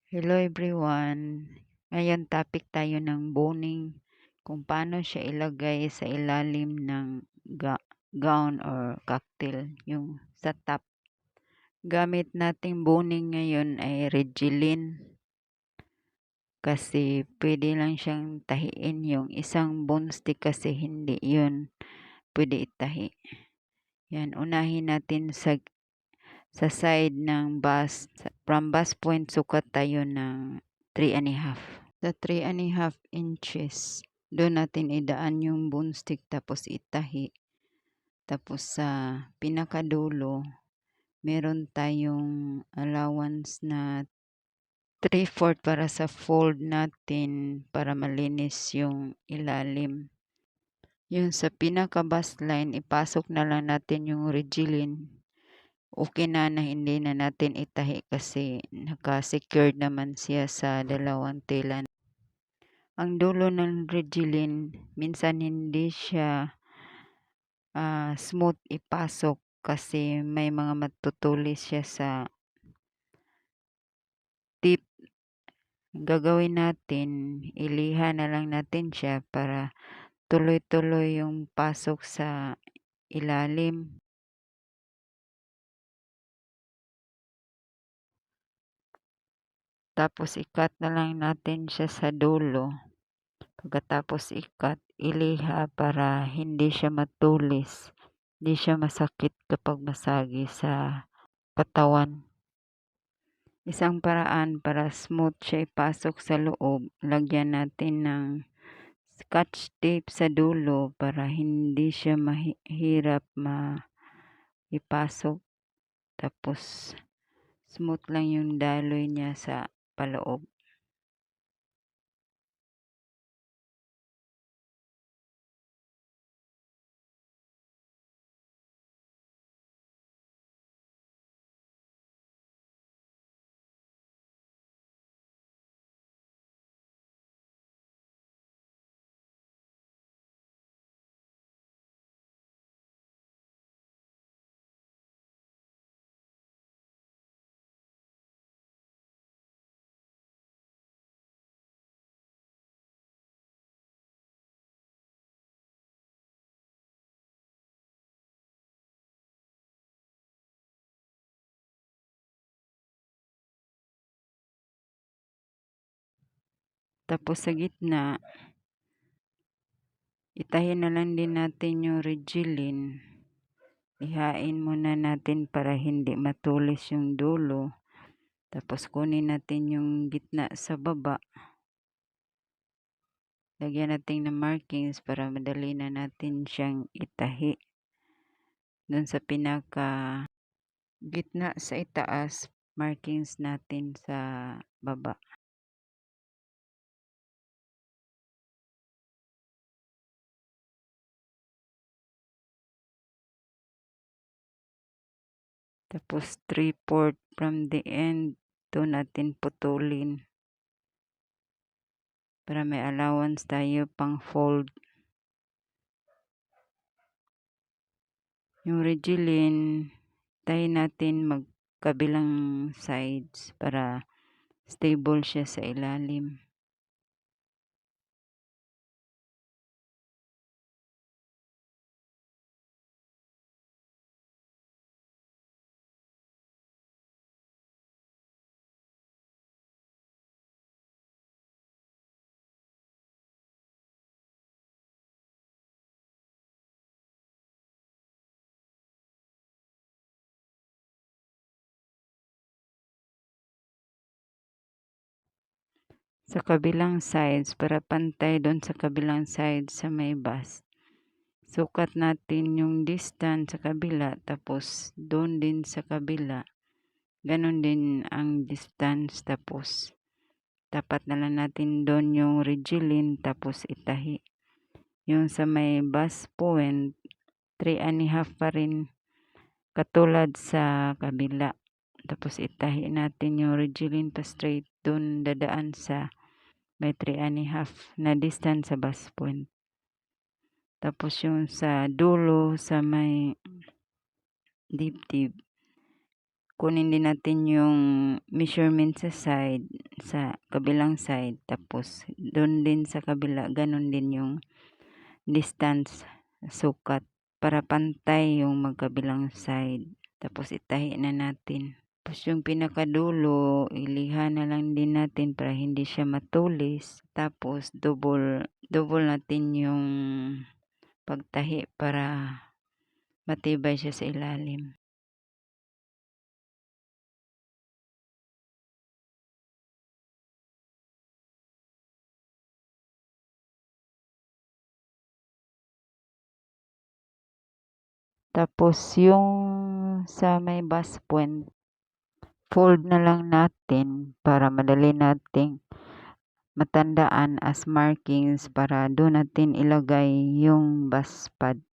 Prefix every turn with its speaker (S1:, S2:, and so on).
S1: Hello everyone. Ngayon topic tayo ng boning, kung paano siya ilagay sa ilalim ng gown or cocktail, yung sa top. Gamit nating boning ngayon ay Regilin kasi pwede lang siyang tahiin, yung isang bone stick kasi hindi yun pwede itahi. Yan, unahin natin sa side ng bust. From bust point, sukat tayo ng 3.5. Sa 3.5 inches, doon natin idaan yung bone stick tapos itahi. Tapos sa pinakadulo, meron tayong allowance na 3/4 para sa fold natin para malinis yung ilalim. Yung sa pinaka-bust line, ipasok na lang natin yung Regilin. Okay na hindi na natin itahi kasi naka-secured naman siya sa dalawang tela. Ang dulo ng Regilin, minsan hindi siya smooth ipasok kasi may mga matutulis siya sa tip. Gagawin natin, iliha na lang natin siya para tuloy-tuloy yung pasok sa ilalim. Tapos ikat na lang natin siya sa dulo. Pagkatapos ikat, iliha para hindi siya matulis. Hindi siya masakit kapag masagi sa katawan. Isang paraan para smooth siya ipasok sa loob, lagyan natin ng scotch tape sa dulo para hindi siya mahirap ipasok. Tapos smooth lang yung daloy niya sa paloob. Tapos sa gitna, itahin na lang din natin yung Regilin. Ihain muna natin para hindi matulis yung dulo. Tapos kunin natin yung gitna sa baba. Lagyan natin ng markings para madali na natin siyang itahi. Doon sa pinaka gitna sa itaas, markings natin sa baba. Tapos 3/4 from the end, doon natin putulin. Para may allowance tayo pang fold. Yung Regilin, tayo natin magkabilang sides para stable siya sa ilalim. Sa kabilang sides, para pantay doon sa kabilang sides sa may bust. Sukat natin yung distance sa kabila, tapos doon din sa kabila. Ganon din ang distance, tapos tapat na lang natin doon yung Regilin, tapos itahi. Yung sa may bust point, 3.5 pa rin katulad sa kabila. Tapos itahi natin yung Regilin pa straight doon dadaan sa may 3.5 na distance sa bust point. Tapos yung sa dulo sa may dibdib, kunin din natin yung measurement sa side. sa kabilang side, tapos doon din sa kabila ganun din yung distance sukat para pantay yung magkabilang side. Tapos itahi na natin. Tapos yung pinakadulo, iliha na lang din natin para hindi siya matulis. Tapos double natin yung pagtahi para matibay siya sa ilalim. Tapos yung sa may bus point, fold na lang natin para madali nating matandaan as markings para doon natin ilagay yung bus pad.